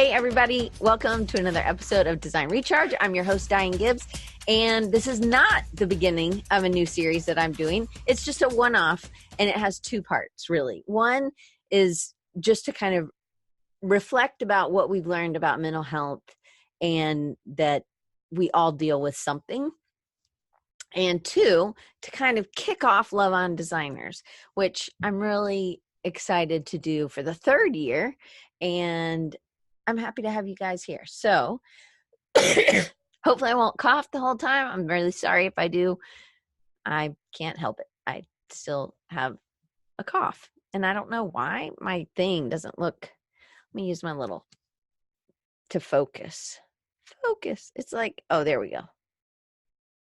Hey, everybody. Welcome to another episode of Design Recharge. I'm your host, Diane Gibbs, and this is not the beginning of a new series that I'm doing. It's just a one-off, and it has two parts, really. One is just to kind of reflect about what we've learned about mental health and that we all deal with something. And two, to kind of kick off Love on Designers, which I'm really excited to do for the third year. And I'm happy to have you guys here. So hopefully I won't cough the whole time. I'm really sorry if I do. I can't help it. I still have a cough. And I don't know why my thing doesn't look. Let me use my little to focus. Focus. It's like, oh, there we go.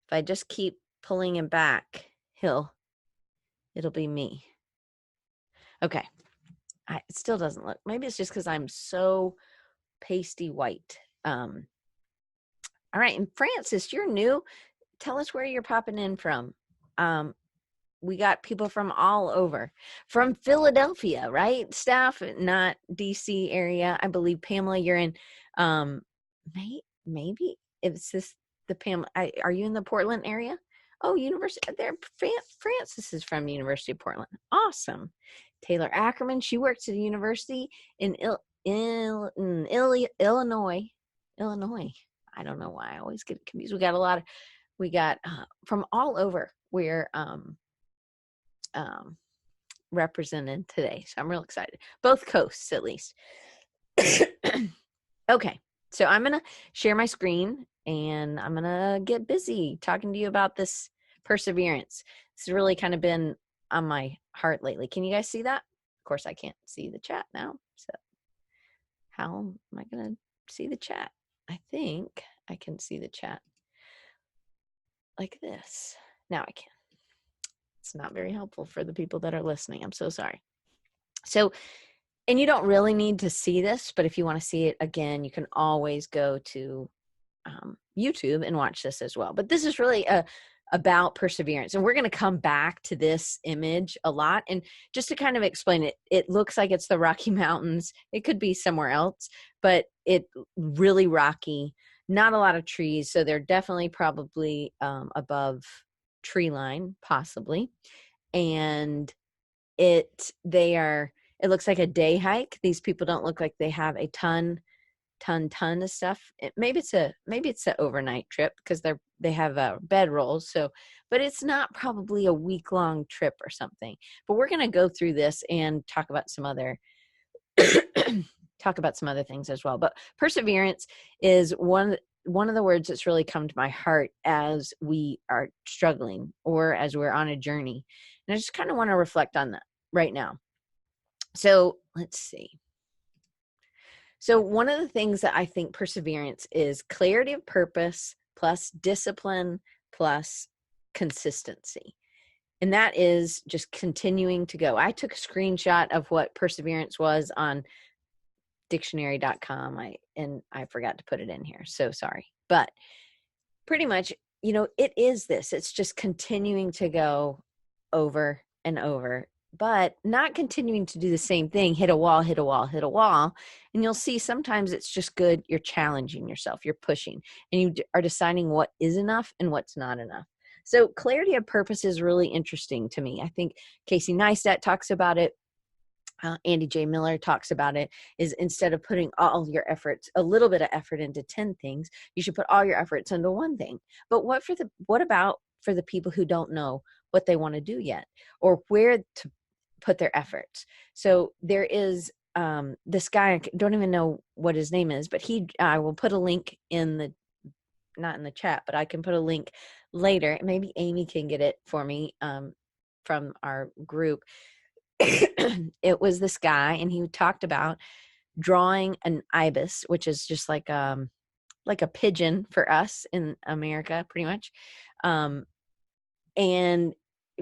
If I just keep pulling him back, it'll be me. Okay. It still doesn't look. Maybe it's just because I'm so pasty white. All right. And Francis, you're new. Tell us where you're popping in from. We got people from all over. From Philadelphia, right? Staff, not DC area. I believe, Pamela, you're in, maybe it's this, the Pamela, are you in the Portland area? Oh, University, there, Francis is from University of Portland. Awesome. Taylor Ackerman, she works at a university in Illinois. I don't know why I always get confused. We got from all over. We're represented today, so I'm real excited. Both coasts, at least. Okay, so I'm gonna share my screen and I'm gonna get busy talking to you about this perseverance. It's really kind of been on my heart lately. Can you guys see that? Of course, I can't see the chat now. So how am I gonna see the chat? I think I can see the chat like this. Now I can. It's not very helpful for the people that are listening. I'm so sorry. So, and you don't really need to see this, but if you want to see it again, you can always go to YouTube and watch this as well. But this is really about perseverance. And we're going to come back to this image a lot. And just to kind of explain it, it looks like it's the Rocky Mountains. It could be somewhere else, but it really rocky, not a lot of trees. So they're definitely probably above tree line, possibly. And it looks like a day hike. These people don't look like they have a ton of stuff. Maybe it's an overnight trip because they have bedrolls. So, but it's not probably a week-long trip or something. But we're going to go through this and talk about some other things as well. But perseverance is one of the words that's really come to my heart as we are struggling or as we're on a journey. And I just kind of want to reflect on that right now. So let's see. So one of the things that I think perseverance is clarity of purpose plus discipline plus consistency. And that is just continuing to go. I took a screenshot of what perseverance was on dictionary.com. I forgot to put it in here. So sorry. But pretty much, it is this. It's just continuing to go over and over, but not continuing to do the same thing, hit a wall. And you'll see sometimes it's just good. You're challenging yourself, you're pushing, and you are deciding what is enough and what's not enough. So clarity of purpose is really interesting to me. I think Casey Neistat talks about it. Andy J. Miller talks about it, is instead of putting all your efforts, a little bit of effort into 10 things, you should put all your efforts into one thing. But what about for the people who don't know what they want to do yet or where to put their efforts? So there is this guy, I don't even know what his name is, but I will put a link not in the chat, but I can put a link later. Maybe Amy can get it for me from our group. It was this guy, and he talked about drawing an ibis, which is just like a pigeon for us in America, pretty much, and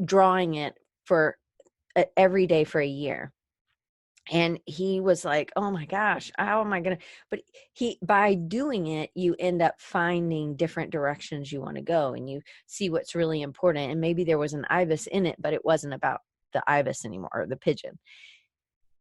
drawing it for every day for a year. And he was like, oh my gosh, how am I going to, but by doing it, you end up finding different directions you want to go and you see what's really important. And maybe there was an ibis in it, but it wasn't about the ibis anymore or the pigeon.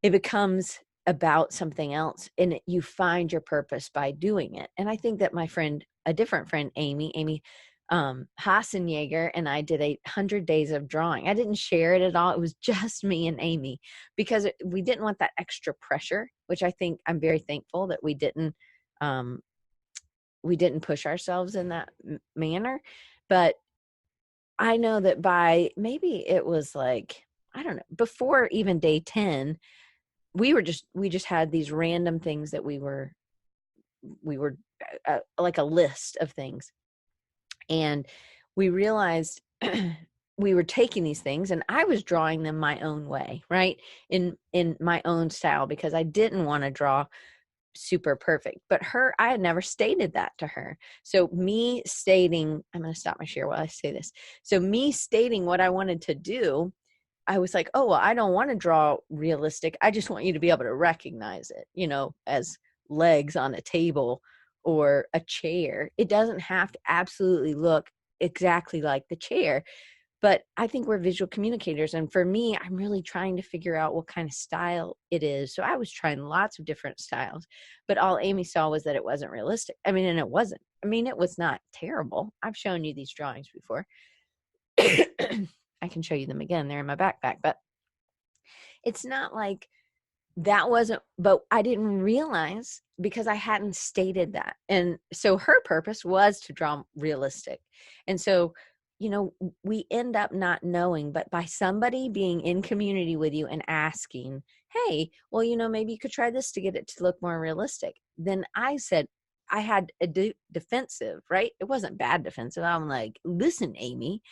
It becomes about something else, and you find your purpose by doing it. And I think that my friend, a different friend, Amy Hassenjaeger, and I did 100 days of drawing. I didn't share it at all. It was just me and Amy, because we didn't want that extra pressure, which I think I'm very thankful that we didn't push ourselves in that manner. But I know that by maybe it was like, I don't know, before even day 10, we just had these random things that we were like a list of things. And we realized we were taking these things, and I was drawing them my own way, right? In my own style, because I didn't want to draw super perfect. But I had never stated that to her. So me stating, I'm going to stop my share while I say this. So me stating what I wanted to do, I was like, oh, well, I don't want to draw realistic. I just want you to be able to recognize it, as legs on a table or a chair. It doesn't have to absolutely look exactly like the chair. But I think we're visual communicators. And for me, I'm really trying to figure out what kind of style it is. So I was trying lots of different styles, but all Amy saw was that it wasn't realistic. And it wasn't. It was not terrible. I've shown you these drawings before. I can show you them again. They're in my backpack, but it's not like that wasn't, but I didn't realize because I hadn't stated that. And so her purpose was to draw realistic. And so, we end up not knowing, but by somebody being in community with you and asking, hey, well, maybe you could try this to get it to look more realistic. Then I said, I had a defensive, right? It wasn't bad defensive. I'm like, listen, Amy.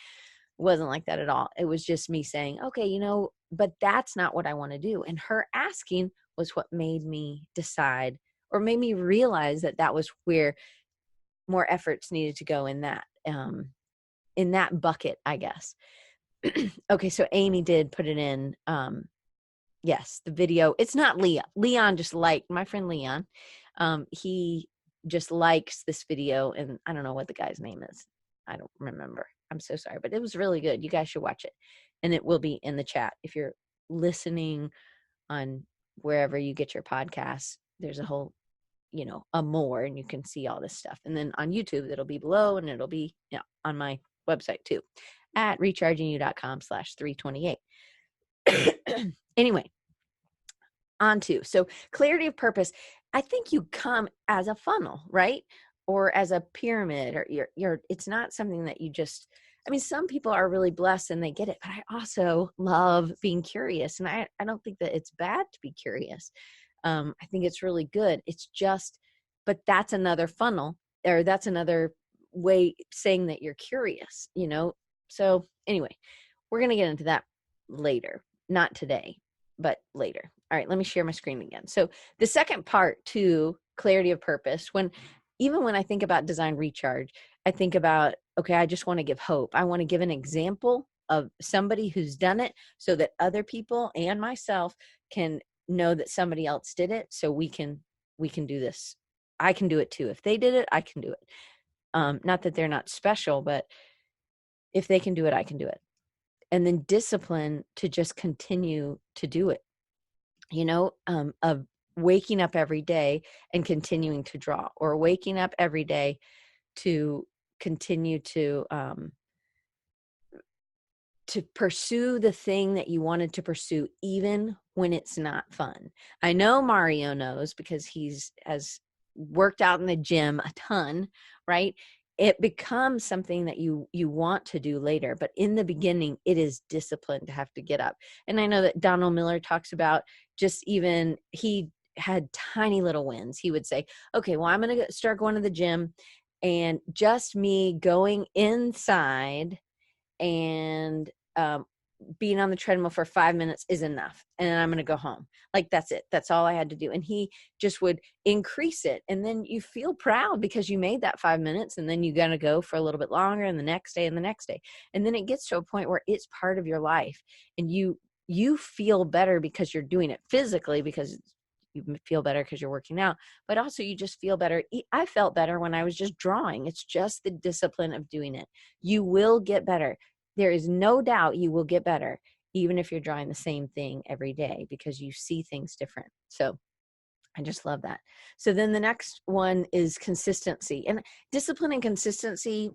It wasn't like that at all. It was just me saying, okay, but that's not what I want to do. And her asking was what made me decide, or made me realize that was where more efforts needed to go in that bucket, I guess. Okay, so Amy did put it in. Yes, the video. It's not Leon. Leon just liked, my friend Leon. He just likes this video, and I don't know what the guy's name is. I don't remember. I'm so sorry, but it was really good. You guys should watch it. And it will be in the chat. If you're listening on wherever you get your podcasts, there's a whole, a more, and you can see all this stuff. And then on YouTube, it'll be below, and it'll be on my website too, at rechargingyou.com/328. Anyway, on to, so clarity of purpose. I think you come as a funnel, right? Or as a pyramid, or it's not something that you just, some people are really blessed and they get it, but I also love being curious. And I don't think that it's bad to be curious. I think it's really good. It's just, but that's another funnel, or that's another way saying that you're curious, So anyway, we're going to get into that later, not today, but later. All right, let me share my screen again. So the second part to clarity of purpose, even when I think about Design Recharge, I think about, okay, I just want to give hope. I want to give an example of somebody who's done it so that other people and myself can know that somebody else did it. So we can do this. I can do it too. If they did it, I can do it. Not that they're not special, but if they can do it, I can do it. And then discipline to just continue to do it, of waking up every day and continuing to draw, or waking up every day to continue to pursue the thing that you wanted to pursue, even when it's not fun. I know Mario knows, because has worked out in the gym a ton, right? It becomes something that you want to do later, but in the beginning, it is discipline to have to get up. And I know that Donald Miller talks about, just even, he had tiny little wins. He would say, okay, well, I'm going to start going to the gym, and just me going inside and being on the treadmill for 5 minutes is enough, and then I'm going to go home. Like, that's it. That's all I had to do. And he just would increase it. And then you feel proud because you made that 5 minutes, and then you got to go for a little bit longer, and the next day and the next day. And then it gets to a point where it's part of your life, and you feel better because you're doing it physically, because you feel better because you're working out, but also you just feel better. I felt better when I was just drawing. It's just the discipline of doing it. You will get better. There is no doubt you will get better, even if you're drawing the same thing every day, because you see things different. So I just love that. So then the next one is consistency. And discipline and consistency,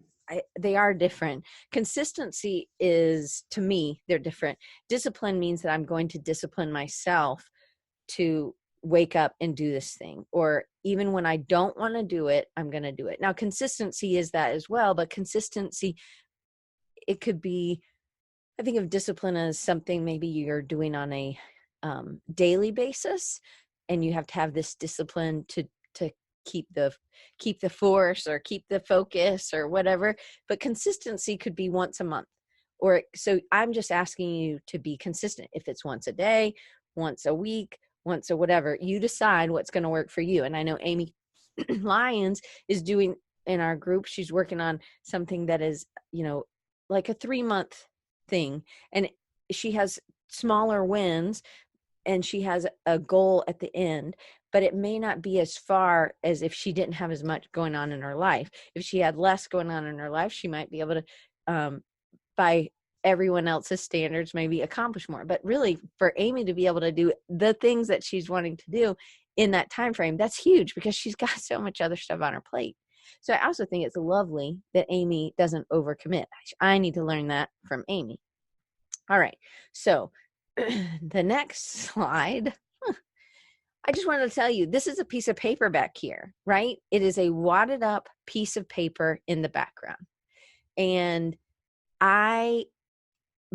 they are different. Consistency is, to me, they're different. Discipline means that I'm going to discipline myself to wake up and do this thing. Or even when I don't want to do it, I'm going to do it. Now, consistency is that as well, but consistency, it could be, I think of discipline as something maybe you're doing on a daily basis, and you have to have this discipline to keep the force or keep the focus or whatever. But consistency could be once a month, or so I'm just asking you to be consistent. If it's once a day, once a week, once a whatever, you decide what's going to work for you. And I know Amy Lyons is doing in our group, she's working on something that is, like a 3-month thing, and she has smaller wins and she has a goal at the end, but it may not be as far as if she didn't have as much going on in her life. If she had less going on in her life, she might be able to, by everyone else's standards, maybe accomplish more. But really, for Amy to be able to do the things that she's wanting to do in that time frame, that's huge, because she's got so much other stuff on her plate. So I also think it's lovely that Amy doesn't overcommit. I need to learn that from Amy. All right. So the next slide, I just wanted to tell you, this is a piece of paper back here, right? It is a wadded up piece of paper in the background. And I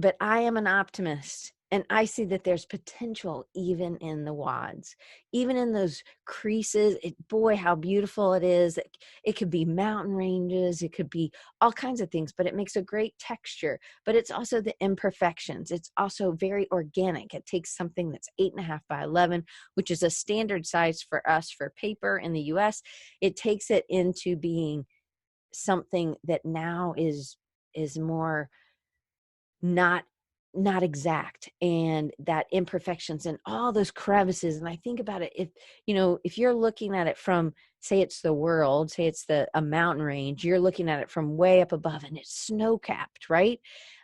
am an optimist, and I see that there's potential even in the wads, even in those creases. Boy, how beautiful it is. It could be mountain ranges. It could be all kinds of things, but it makes a great texture. But it's also the imperfections. It's also very organic. It takes something that's 8.5 by 11, which is a standard size for us for paper in the US. It takes it into being something that now is more not exact, and that imperfections and all those crevices. And I think about it, if you're looking at it from, say it's the world, say it's a mountain range, you're looking at it from way up above and it's snow capped, right?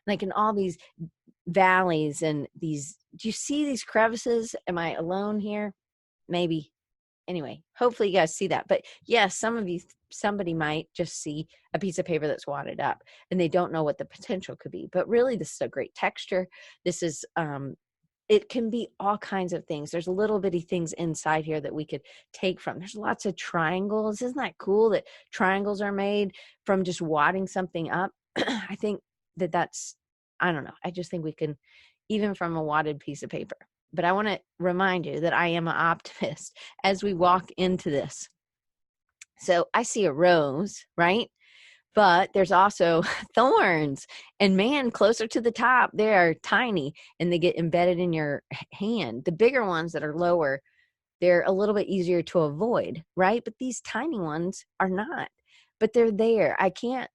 Like in all these valleys and do you see these crevices? Am I alone here? Maybe. Anyway, hopefully you guys see that. But yes, somebody might just see a piece of paper that's wadded up and they don't know what the potential could be. But really, this is a great texture. This is, it can be all kinds of things. There's little bitty things inside here that we could take from. There's lots of triangles. Isn't that cool that triangles are made from just wadding something up? I think that's, I don't know. I just think we can, even from a wadded piece of paper. But I want to remind you that I am an optimist as we walk into this. So I see a rose, right? But there's also thorns. And man, closer to the top, they are tiny and they get embedded in your hand. The bigger ones that are lower, they're a little bit easier to avoid, right? But these tiny ones are not. But they're there. I can't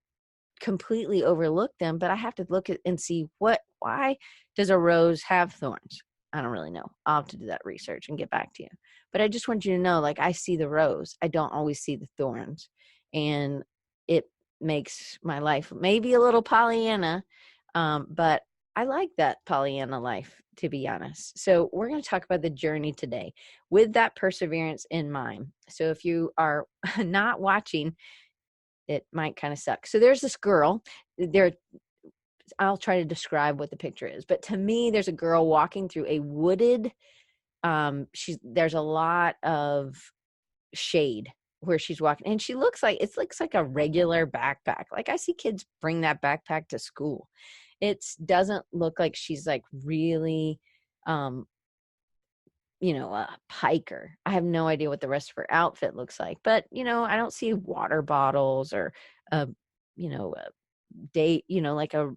completely overlook them, but I have to look at and see why does a rose have thorns? I don't really know. I'll have to do that research and get back to you. But I just want you to know, like, I see the rose. I don't always see the thorns. And it makes my life maybe a little Pollyanna, but I like that Pollyanna life, to be honest. So we're going to talk about the journey today with that perseverance in mind. So if you are not watching, it might kind of suck. So there's this girl. I'll try to describe what the picture is, but to me, there's a girl walking through a wooded, there's a lot of shade where she's walking, and it looks like a regular backpack. Like I see kids bring that backpack to school. It doesn't look like she's like really, a hiker. I have no idea what the rest of her outfit looks like, but I don't see water bottles or a like a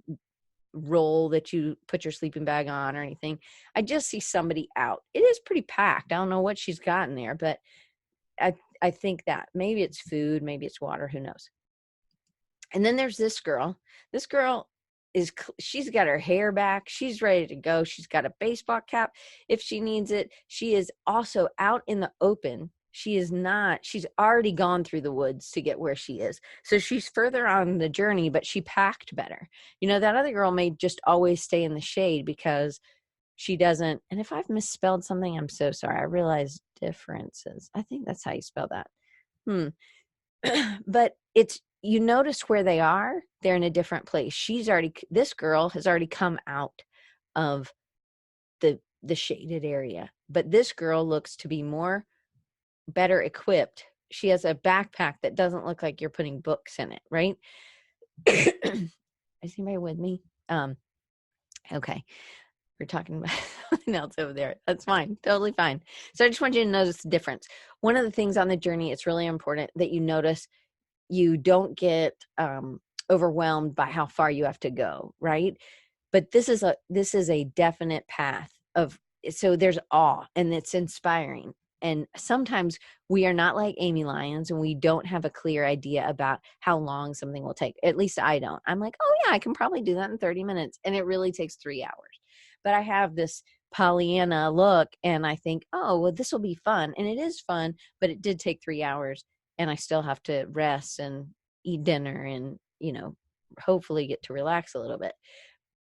roll that you put your sleeping bag on or anything. I just see somebody out. It is pretty packed. I don't know what she's got in there, but I think that maybe it's food, maybe it's water, who knows. And then there's this girl. This girl she's got her hair back. She's ready to go. She's got a baseball cap if she needs it. She is also out in the open. She's already gone through the woods to get where she is. So she's further on the journey, but she packed better. That other girl may just always stay in the shade because she doesn't, and if I've misspelled something, I'm so sorry. I realize differences. I think that's how you spell that. But it's, you notice where they are, they're in a different place. This girl has already come out of the shaded area, but this girl looks to be better equipped. She has a backpack that doesn't look like you're putting books in it, right? Is anybody with me? Okay. We're talking about something else over there. That's fine. Totally fine. So I just want you to notice the difference. One of the things on the journey, it's really important that you notice you don't get overwhelmed by how far you have to go, right? But this is a definite path of, so there's awe and it's inspiring. And sometimes we are not like Amy Lyons and we don't have a clear idea about how long something will take. At least I don't. I'm like, oh yeah, I can probably do that in 30 minutes. And it really takes 3 hours. But I have this Pollyanna look and I think, oh, well, this will be fun. And it is fun, but it did take 3 hours and I still have to rest and eat dinner and, hopefully get to relax a little bit.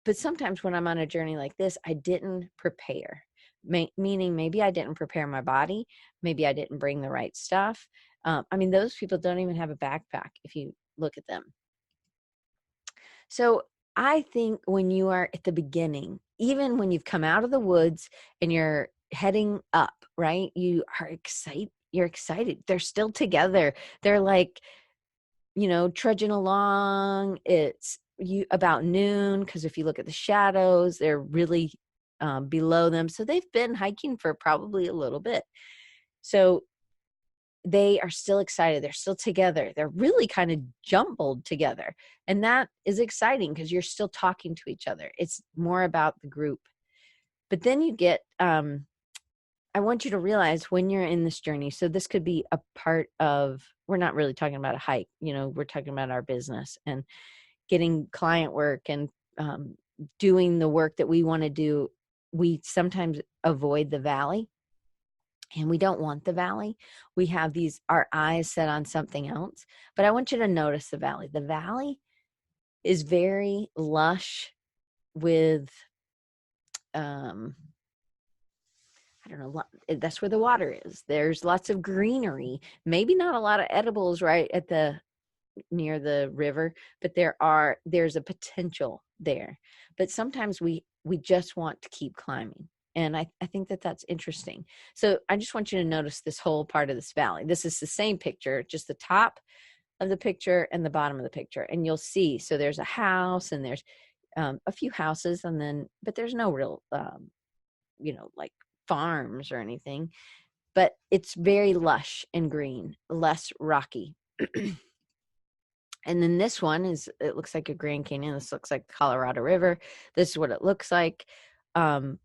But sometimes when I'm on a journey like this, I didn't prepare, meaning maybe I didn't prepare my body. Maybe I didn't bring the right stuff. Those people don't even have a backpack if you look at them. So I think when you are at the beginning, even when you've come out of the woods and you're heading up, right? You are excited. You're excited. They're still together. They're like, trudging along. It's about noon, because if you look at the shadows, they're really below them. So they've been hiking for probably a little bit. So they are still excited. They're still together. They're really kind of jumbled together. And that is exciting because you're still talking to each other. It's more about the group. But then you get, I want you to realize when you're in this journey, so this could be a part of, we're not really talking about a hike, we're talking about our business and getting client work and doing the work that we want to do. We sometimes avoid the valley and we don't want the valley. We have our eyes set on something else, but I want you to notice the valley. The valley is very lush with, I don't know, that's where the water is. There's lots of greenery, maybe not a lot of edibles right near the river, but there's a potential there. But sometimes we just want to keep climbing. And I think that's interesting. So I just want you to notice this whole part of this valley. This is the same picture, just the top of the picture and the bottom of the picture. And you'll see, so there's a house and there's a few houses but there's no real, like farms or anything, but it's very lush and green, less rocky. And then this one it looks like a Grand Canyon. This looks like the Colorado River. This is what it looks like. And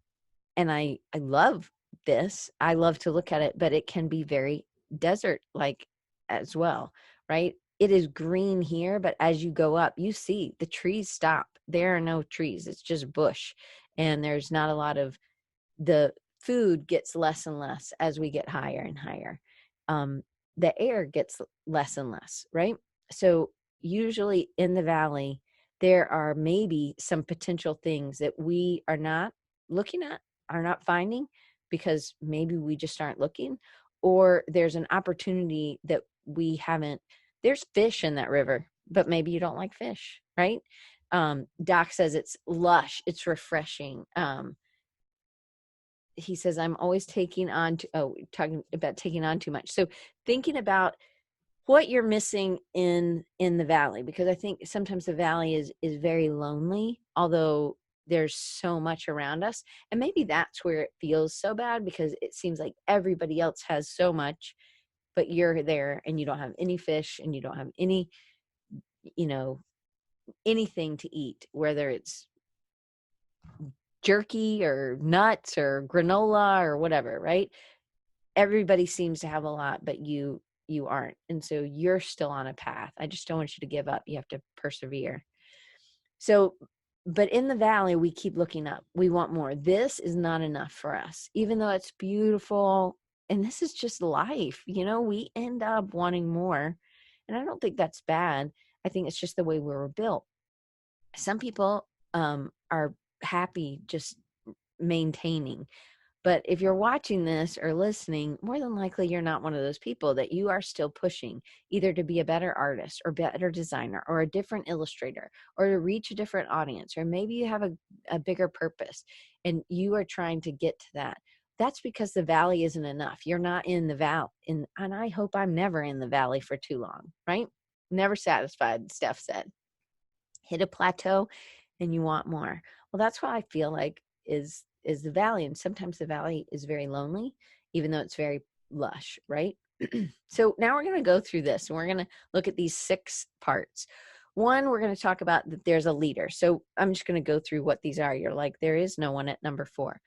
I love this. I love to look at it, but it can be very desert-like as well, right? It is green here, but as you go up, you see the trees stop. There are no trees. It's just bush. And there's not a lot of, the food gets less and less as we get higher and higher. The air gets less and less, right? So usually in the valley, there are maybe some potential things that we are not looking at, are not finding, because maybe we just aren't looking, or there's an opportunity that we haven't. There's fish in that river, but maybe you don't like fish, right? Doc says it's lush, it's refreshing. He says, I'm always talking about taking on too much. So thinking about what you're missing in the valley, because I think sometimes the valley is very lonely, although there's so much around us. And maybe that's where it feels so bad, because it seems like everybody else has so much, but you're there and you don't have any fish and you don't have any, anything to eat, whether it's jerky or nuts or granola or whatever, right? Everybody seems to have a lot, but you aren't. And so you're still on a path. I just don't want you to give up. You have to persevere. So, but in the valley, we keep looking up. We want more. This is not enough for us, even though it's beautiful. And this is just life. We end up wanting more. And I don't think that's bad. I think it's just the way we were built. Some people are happy just maintaining. But if you're watching this or listening, more than likely you're not one of those people, that you are still pushing either to be a better artist or better designer or a different illustrator or to reach a different audience, or maybe you have a bigger purpose and you are trying to get to that. That's because the valley isn't enough. You're not in the valley, and I hope I'm never in the valley for too long, right? Never satisfied, Steph said. Hit a plateau and you want more. Well, that's what I feel like is the valley. And sometimes the valley is very lonely, even though it's very lush, right? So now we're going to go through this and we're going to look at these 6 parts. One, we're going to talk about that there's a leader. So I'm just going to go through what these are. You're like, there is no one at number 4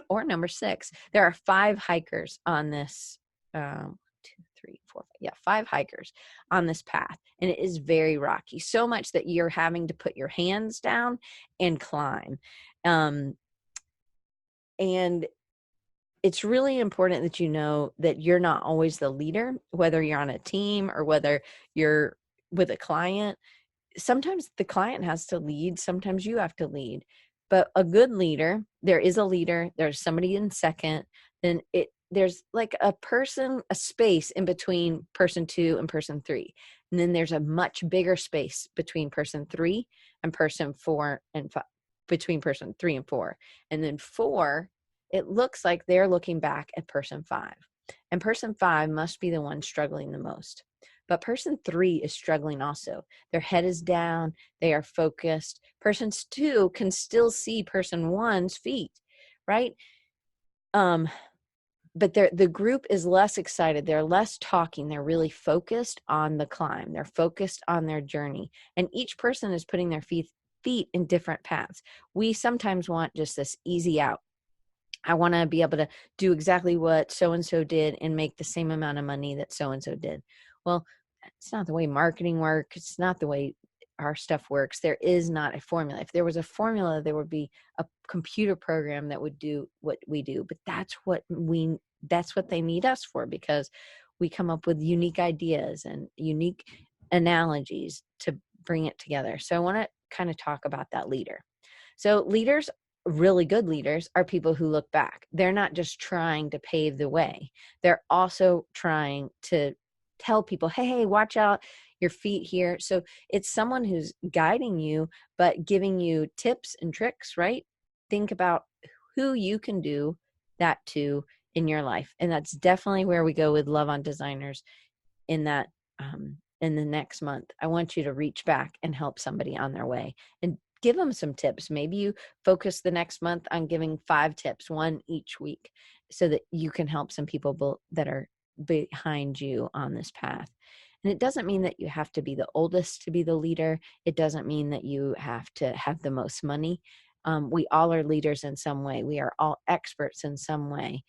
or number 6. There are 5 hikers on this 5 hikers on this path, and it is very rocky, so much that you're having to put your hands down and climb. And it's really important that you know that you're not always the leader, whether you're on a team or whether you're with a client. Sometimes the client has to lead, sometimes you have to lead. But a good leader, there is a leader, there's somebody in second, then there's like a space in between person 2 and person 3. And then there's a much bigger space between person 3 and person 4 and 5, between person 3 and 4. And then 4, it looks like they're looking back at person 5. And person 5 must be the one struggling the most. But person 3 is struggling also. Their head is down. They are focused. Person 2 can still see person 1's feet, right? But the group is less excited. They're less talking. They're really focused on the climb. They're focused on their journey. And each person is putting their feet in different paths. We sometimes want just this easy out. I want to be able to do exactly what so-and-so did and make the same amount of money that so-and-so did. Well, it's not the way marketing works. It's not the way our stuff works. There is not a formula. If there was a formula, there would be a computer program that would do what we do. But that's what they need us for, because we come up with unique ideas and unique analogies to bring it together. So I want to kind of talk about that leader. So leaders, really good leaders, are people who look back. They're not just trying to pave the way. They're also trying to tell people, hey, watch out, your feet here. So it's someone who's guiding you, but giving you tips and tricks, right? Think about who you can do that to in your life. And that's definitely where we go with Love on Designers in that, in the next month. I want you to reach back and help somebody on their way and give them some tips. Maybe you focus the next month on giving 5 tips, 1 each week, so that you can help some people that are behind you on this path. And it doesn't mean that you have to be the oldest to be the leader. It doesn't mean that you have to have the most money. We all are leaders in some way. We are all experts in some way.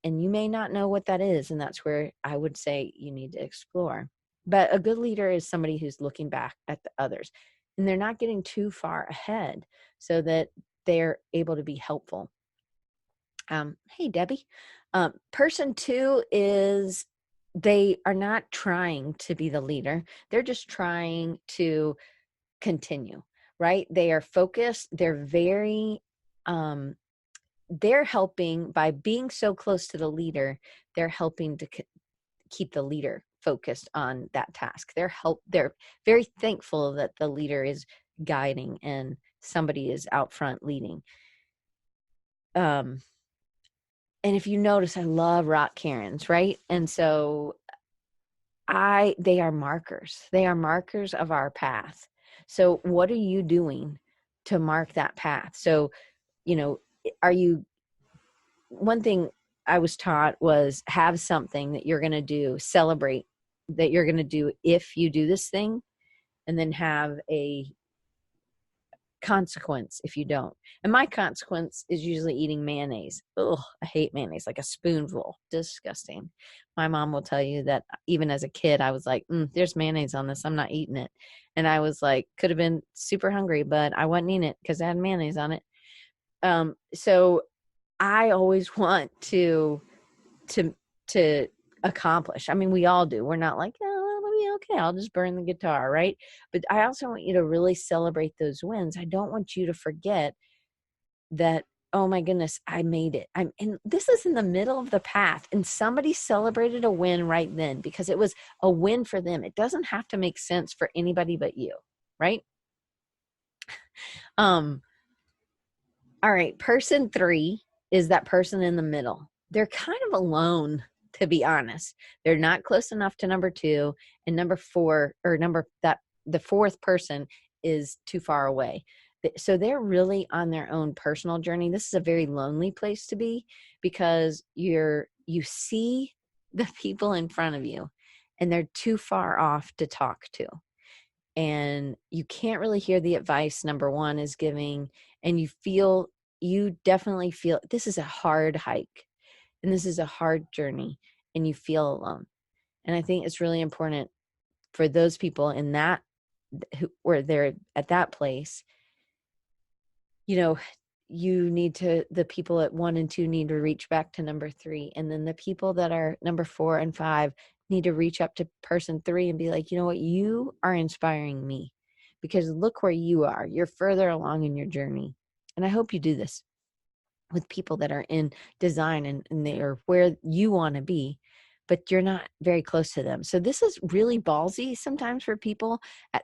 And you may not know what that is. And that's where I would say you need to explore. But a good leader is somebody who's looking back at the others, and they're not getting too far ahead so that they're able to be helpful. Hey, Debbie. Person 2 is, they are not trying to be the leader. They're just trying to continue, right? They are focused. They're very, they're helping by being so close to the leader. They're helping to keep the leader focused on that task. They're very thankful that the leader is guiding and somebody is out front leading. And if you notice, I love rock cairns, right? And so they are markers. They are markers of our path. So what are you doing to mark that path? So, one thing I was taught was have something that you're going to do, celebrate that you're going to do if you do this thing, and then have a consequence if you don't. And my consequence is usually eating mayonnaise. Oh, I hate mayonnaise, like a spoonful. Disgusting. My mom will tell you that even as a kid, I was like, there's mayonnaise on this, I'm not eating it. And I was like, could have been super hungry, but I wasn't eating it because it had mayonnaise on it. So I always want to accomplish. I mean, we all do. We're not like, okay, I'll just burn the guitar, right? But I also want you to really celebrate those wins. I don't want you to forget that oh my goodness, I made it. And this is in the middle of the path, and somebody celebrated a win right then because it was a win for them. It doesn't have to make sense for anybody but you, right? All right, person 3 is that person in the middle. They're kind of alone, to be honest. They're not close enough to number 2, and number 4, or the fourth person is too far away. So they're really on their own personal journey. This is a very lonely place to be because you see the people in front of you and they're too far off to talk to. And you can't really hear the advice number 1 is giving, and you definitely feel this is a hard hike and this is a hard journey, and you feel alone. And I think it's really important for those people in that where they're at that place, the people at 1 and 2 need to reach back to number 3. And then the people that are number 4 and 5 need to reach up to person 3 and be like, you know what, you are inspiring me because look where you are. You're further along in your journey. And I hope you do this with people that are in design and they are where you want to be, but you're not very close to them. So this is really ballsy sometimes for people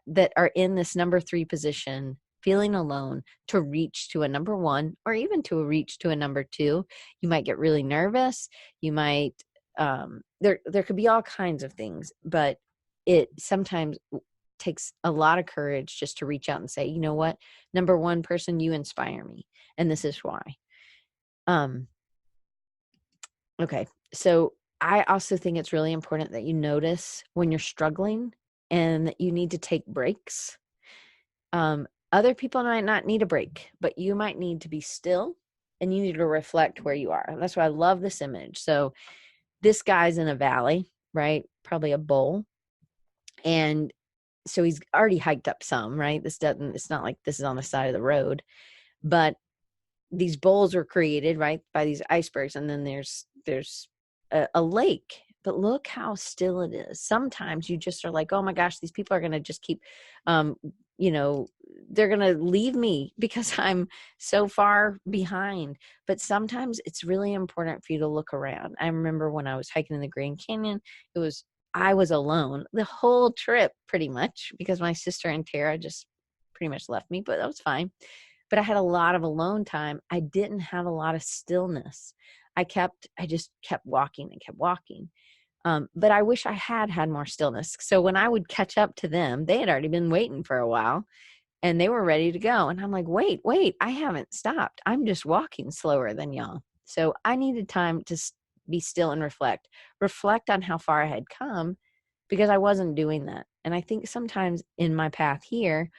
that are in this number 3 position, feeling alone, to reach to a number 1 or even to reach to a number 2. You might get really nervous. You might, there could be all kinds of things, but it sometimes takes a lot of courage just to reach out and say, you know what, number 1 person, you inspire me. And this is why. Okay. So I also think it's really important that you notice when you're struggling and that you need to take breaks. Other people might not need a break, but you might need to be still and you need to reflect where you are. And that's why I love this image. So this guy's in a valley, right? Probably a bowl. And so he's already hiked up some, right? It's not like this is on the side of the road, but these bowls were created, right, by these icebergs. And then there's a lake, but look how still it is. Sometimes you just are like, oh my gosh, these people are going to just keep, they're going to leave me because I'm so far behind. But sometimes it's really important for you to look around. I remember when I was hiking in the Grand Canyon, I was alone the whole trip pretty much because my sister and Tara just pretty much left me, but that was fine. But I had a lot of alone time. I didn't have a lot of stillness. I just kept walking and kept walking. But I wish I had more stillness. So when I would catch up to them, they had already been waiting for a while and they were ready to go. And I'm like, wait, I haven't stopped. I'm just walking slower than y'all. So I needed time to be still and reflect on how far I had come because I wasn't doing that. And I think sometimes in my path here,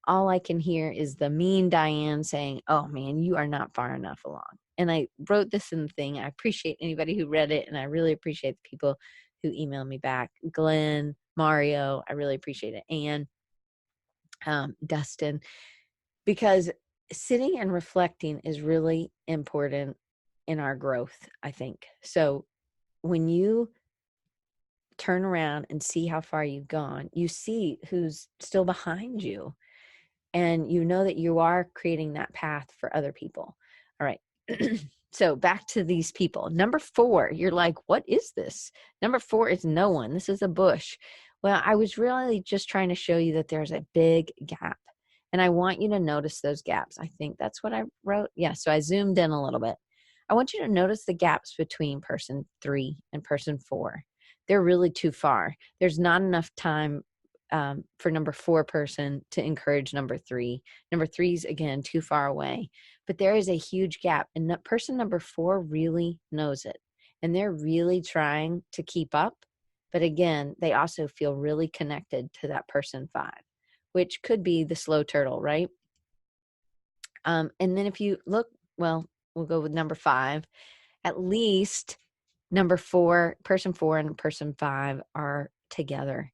all I can hear is the mean Diane saying, oh man, you are not far enough along. And I wrote this in the thing. I appreciate anybody who read it. And I really appreciate the people who emailed me back. Glenn, Mario, I really appreciate it. And Dustin, because sitting and reflecting is really important in our growth, I think. So when you turn around and see how far you've gone, you see who's still behind you. And you know that you are creating that path for other people. All right. So back to these people. Number 4, you're like, what is this? Number 4 is no one. This is a bush. Well, I was really just trying to show you that there's a big gap. And I want you to notice those gaps. I think that's what I wrote. Yeah. So I zoomed in a little bit. I want you to notice the gaps between person 3 and person 4. They're really too far. There's not enough time for number 4 person to encourage number 3. Number 3's again too far away, but there is a huge gap, and that person number 4 really knows it, and they're really trying to keep up. But again, they also feel really connected to that person 5, which could be the slow turtle, right? And then if you look, well, we'll go with number 5. At least number 4, person 4 and person 5 are together.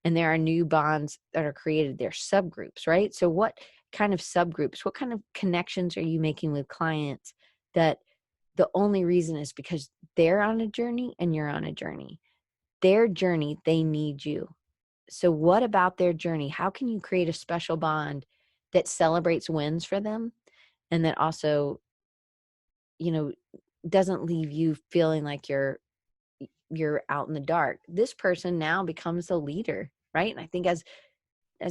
And there are new bonds that are created. They're subgroups, right? So what kind of subgroups, what kind of connections are you making with clients that the only reason is because they're on a journey and you're on a journey? Their journey, they need you. So what about their journey? How can you create a special bond that celebrates wins for them and that also doesn't leave you feeling like you're out in the dark. This person now becomes a leader, right? And I think as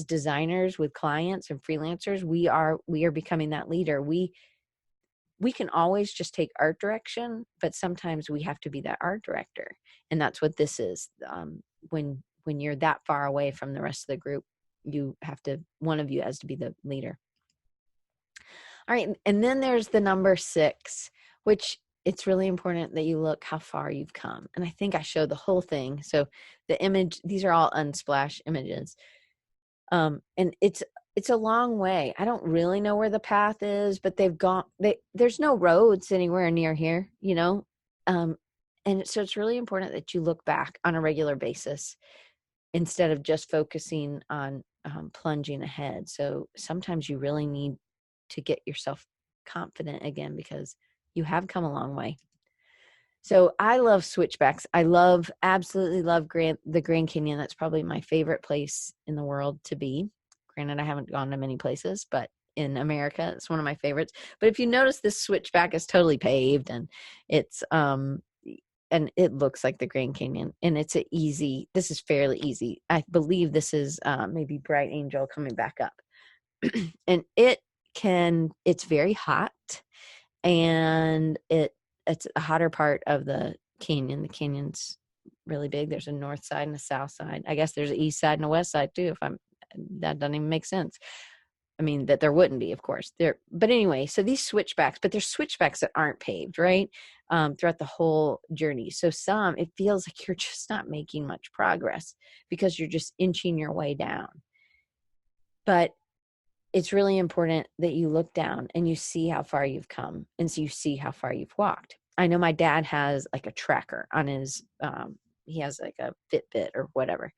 designers with clients and freelancers, we are becoming that leader. We can always just take art direction, but sometimes we have to be that art director. And that's what this is. When you're that far away from the rest of the group, one of you has to be the leader. All right. And then there's the number 6, which it's really important that you look how far you've come. And I think I showed the whole thing. So the image, these are all Unsplash images. And it's a long way. I don't really know where the path is, but there's no roads anywhere near here, and so it's really important that you look back on a regular basis instead of just focusing on plunging ahead. So sometimes you really need to get yourself confident again, because you have come a long way. So I love switchbacks. I absolutely love the Grand Canyon. That's probably my favorite place in the world to be. Granted, I haven't gone to many places, but in America, it's one of my favorites. But if you notice, this switchback is totally paved, and it's and it looks like the Grand Canyon, and this is fairly easy. I believe this is maybe Bright Angel coming back up. And it's very hot, and it's a hotter part of the canyon. The canyon's really big. There's a north side and a south side. I guess there's an east side and a west side too. That doesn't even make sense. I mean, that there wouldn't be, of course. But anyway, so these switchbacks, but there's switchbacks that aren't paved, right? Throughout the whole journey. So it feels like you're just not making much progress because you're just inching your way down. But it's really important that you look down and you see how far you've come, and so you see how far you've walked. I know my dad has like a tracker on his, he has like a Fitbit or whatever.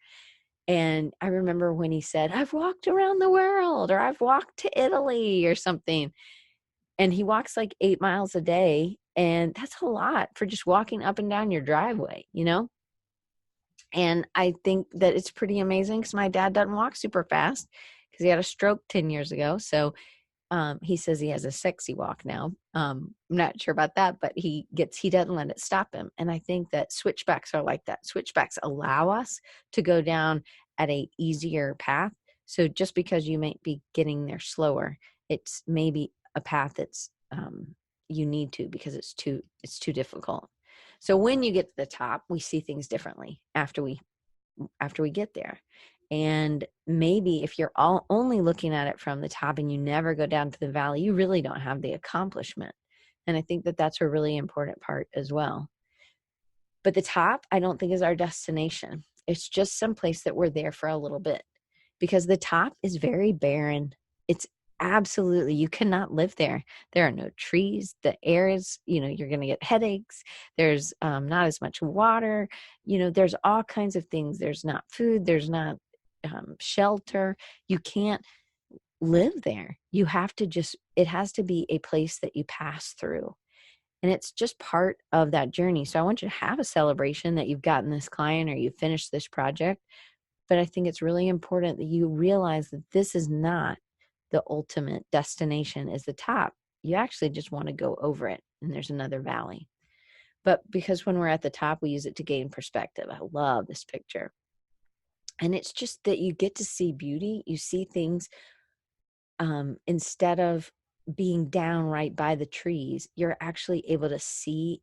And I remember when he said, I've walked around the world, or I've walked to Italy or something. And he walks like 8 miles a day. And that's a lot for just walking up and down your driveway, And I think that it's pretty amazing because my dad doesn't walk super fast because he had a stroke 10 years ago. So he says he has a sexy walk now. I'm not sure about that, but he doesn't let it stop him. And I think that switchbacks are like that. Switchbacks allow us to go down at a easier path. So just because you might be getting there slower, it's maybe a path that's you need to, because it's too difficult. So when you get to the top, we see things differently after we get there. And maybe if you're only looking at it from the top and you never go down to the valley, you really don't have the accomplishment. And I think that that's a really important part as well. But the top, I don't think, is our destination. It's just some place that we're there for a little bit, because the top is very barren. It's absolutely, you cannot live there. There are no trees. The air is, you're going to get headaches. There's not as much water. There's all kinds of things. There's not food. There's not shelter. You can't live there. You have to it has to be a place that you pass through. And it's just part of that journey. So I want you to have a celebration that you've gotten this client or you've finished this project. But I think it's really important that you realize that this is not the ultimate destination, is the top. You actually just want to go over it, and there's another valley. But because when we're at the top, we use it to gain perspective. I love this picture. And it's just that you get to see beauty. You see things instead of being down right by the trees, you're actually able to see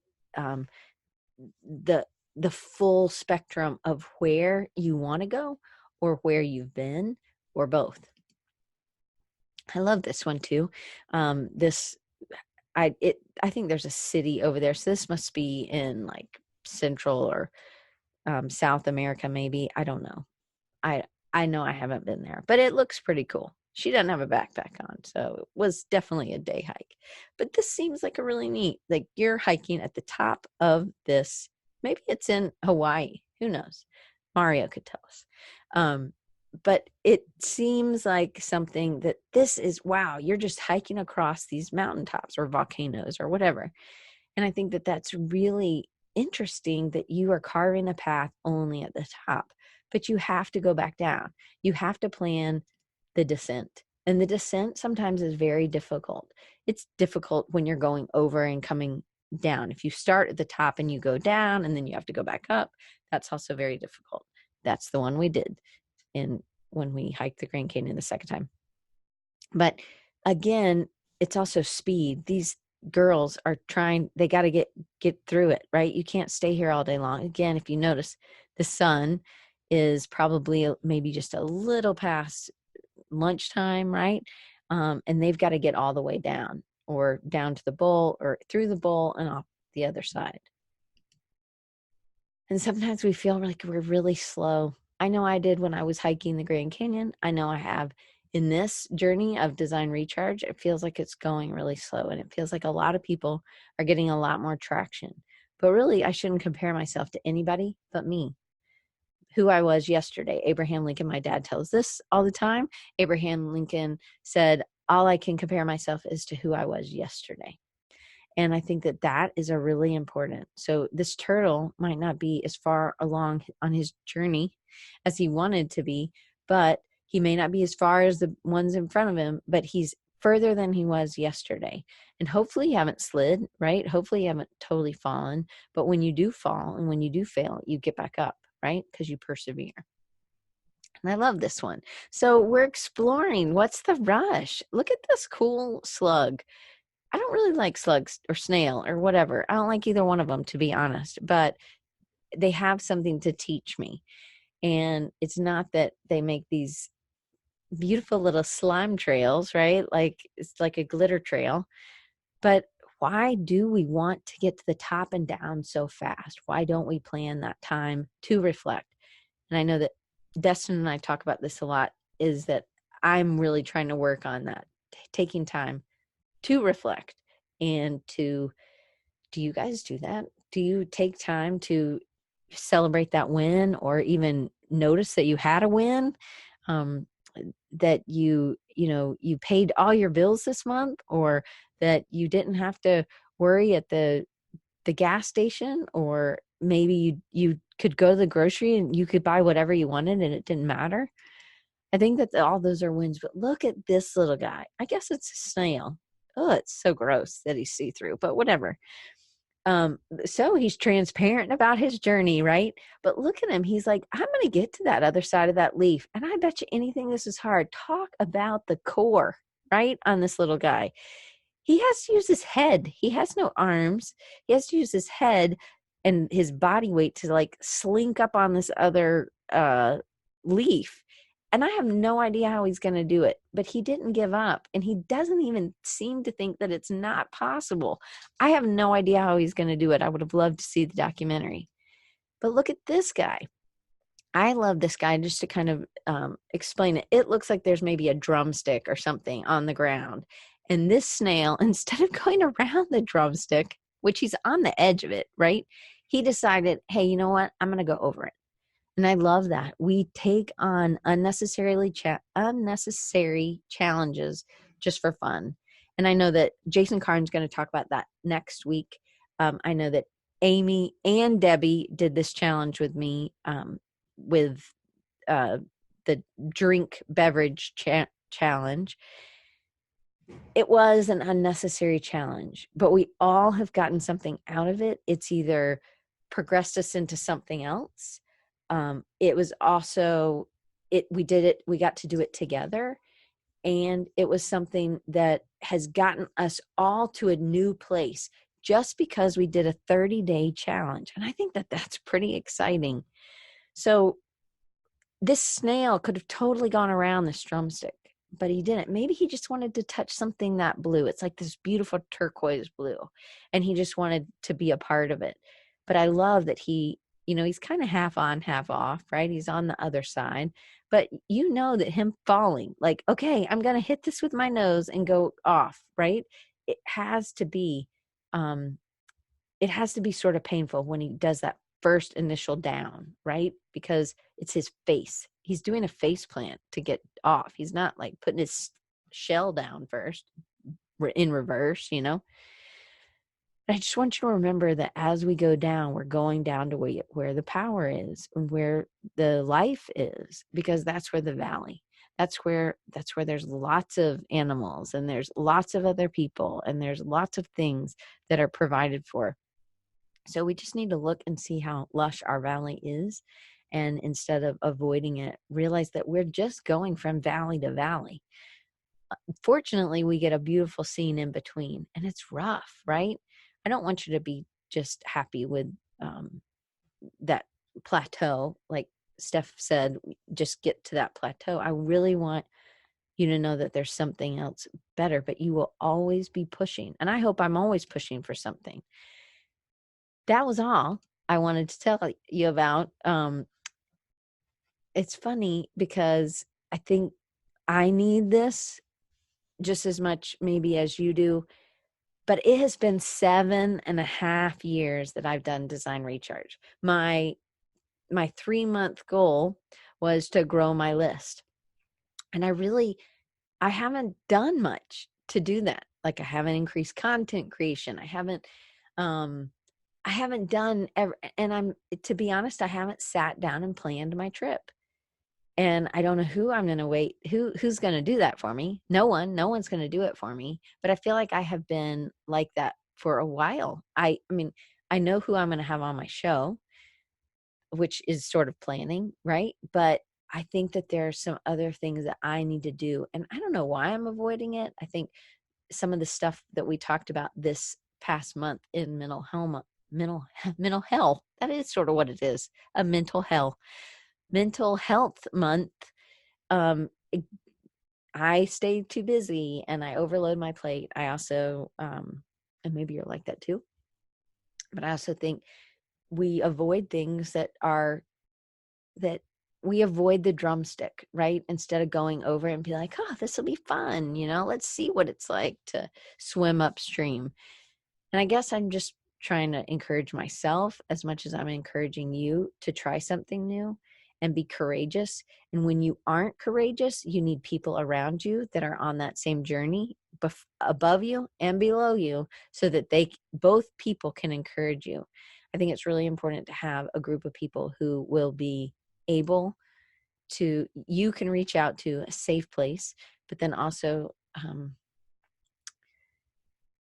the full spectrum of where you want to go, or where you've been, or both. I love this one too. I think there's a city over there. So this must be in like Central or South America, maybe. I don't know. I know I haven't been there, but it looks pretty cool. She doesn't have a backpack on, so it was definitely a day hike. But this seems like a really neat, like you're hiking at the top of this. Maybe it's in Hawaii. Who knows? Mario could tell us. But it seems like something that this is, wow, you're just hiking across these mountaintops or volcanoes or whatever. And I think that that's really interesting that you are carving a path only at the top, but you have to go back down. You have to plan the descent. And the descent sometimes is very difficult. It's difficult when you're going over and coming down. If you start at the top and you go down and then you have to go back up, that's also very difficult. That's the one we did when we hiked the Grand Canyon the second time. But again, it's also speed. These girls are trying, they got to get through it, right? You can't stay here all day long. Again, if you notice, the sun is probably maybe just a little past lunchtime, right? And they've got to get all the way down, or down to the bowl, or through the bowl and off the other side. And sometimes we feel like we're really slow. I know I did when I was hiking the Grand Canyon. I know I have in this journey of Design Recharge. It feels like it's going really slow, and it feels like a lot of people are getting a lot more traction. But really, I shouldn't compare myself to anybody but me, who I was yesterday. Abraham Lincoln, my dad tells this all the time. Abraham Lincoln said, all I can compare myself is to who I was yesterday. And I think that is a really important. So this turtle might not be as far along on his journey as he wanted to be, but he may not be as far as the ones in front of him, but he's further than he was yesterday. And hopefully you haven't slid, right? Hopefully you haven't totally fallen. But when you do fall and when you do fail, you get back up, right? Because you persevere. And I love this one. So we're exploring, what's the rush? Look at this cool slug. I don't really like slugs or snail or whatever. I don't like either one of them, to be honest, but they have something to teach me. And it's not that they make these beautiful little slime trails, right? Like it's like a glitter trail. But why do we want to get to the top and down so fast? Why don't we plan that time to reflect? And I know that Destin and I talk about this a lot, is that I'm really trying to work on that, taking time to reflect and do you guys do that? Do you take time to celebrate that win, or even notice that you had a win? That you paid all your bills this month, or that you didn't have to worry at the gas station, or maybe you could go to the grocery and you could buy whatever you wanted and it didn't matter. I think that all those are wins. But look at this little guy. I guess it's a snail. Oh, it's so gross that he's see-through, but whatever. So he's transparent about his journey, right? But look at him. He's like, I'm going to get to that other side of that leaf. And I bet you anything this is hard. Talk about the core, right? On this little guy. He has to use his head. He has no arms. He has to use his head and his body weight to like slink up on this other leaf. And I have no idea how he's going to do it, but he didn't give up, and he doesn't even seem to think that it's not possible. I have no idea how he's going to do it. I would have loved to see the documentary. But look at this guy. I love this guy, just to kind of explain it. It looks like there's maybe a drumstick or something on the ground. And this snail, instead of going around the drumstick, which he's on the edge of it, right? He decided, hey, you know what? I'm going to go over it. And I love that. We take on unnecessary challenges just for fun. And I know that Jason Karn's going to talk about that next week. I know that Amy and Debbie did this challenge with me with the drink beverage challenge. It was an unnecessary challenge, but we all have gotten something out of it. It's either progressed us into something else. It was also, we got to do it together, and it was something that has gotten us all to a new place just because we did a 30-day challenge. And I think that that's pretty exciting. So this snail could have totally gone around this drumstick, but he didn't. Maybe he just wanted to touch something that blue. It's like this beautiful turquoise blue, and he just wanted to be a part of it. But I love that he's kind of half on, half off, right? He's on the other side. But that him falling, like, okay, I'm going to hit this with my nose and go off, right? It has to be sort of painful when he does that first initial down, right? Because it's his face. He's doing a face plant to get off. He's not like putting his shell down first in reverse, I just want you to remember that as we go down, we're going down to where the power is and where the life is, because that's where the valley. that's where there's lots of animals, and there's lots of other people, and there's lots of things that are provided for. So we just need to look and see how lush our valley is, and instead of avoiding it, realize that we're just going from valley to valley. Fortunately, we get a beautiful scene in between, and it's rough, right? I don't want you to be just happy with that plateau. Like Steph said, just get to that plateau. I really want you to know that there's something else better, but you will always be pushing. And I hope I'm always pushing for something. That was all I wanted to tell you about. It's funny because I think I need this just as much maybe as you do, but it has been 7.5 years that I've done Design Recharge. My 3-month goal was to grow my list. And I haven't done much to do that. Like I haven't increased content creation. I haven't done and to be honest, I haven't sat down and planned my trip. And I don't know who I'm going to who's going to do that for me. No one's going to do it for me. But I feel like I have been like that for a while. I mean, I know who I'm going to have on my show, which is sort of planning, right? But I think that there are some other things that I need to do. And I don't know why I'm avoiding it. I think some of the stuff that we talked about this past month in mental health, that is sort of what it is, a mental health month. I stayed too busy and I overload my plate. I also, and maybe you're like that too, but I also think we avoid things that we avoid the drumstick, right? Instead of going over and be like, oh, this will be fun. Let's see what it's like to swim upstream. And I guess I'm just trying to encourage myself as much as I'm encouraging you to try something new and be courageous. And when you aren't courageous, you need people around you that are on that same journey above you and below you, so that both people can encourage you. I think it's really important to have a group of people who will be able to, you can reach out to a safe place, but then also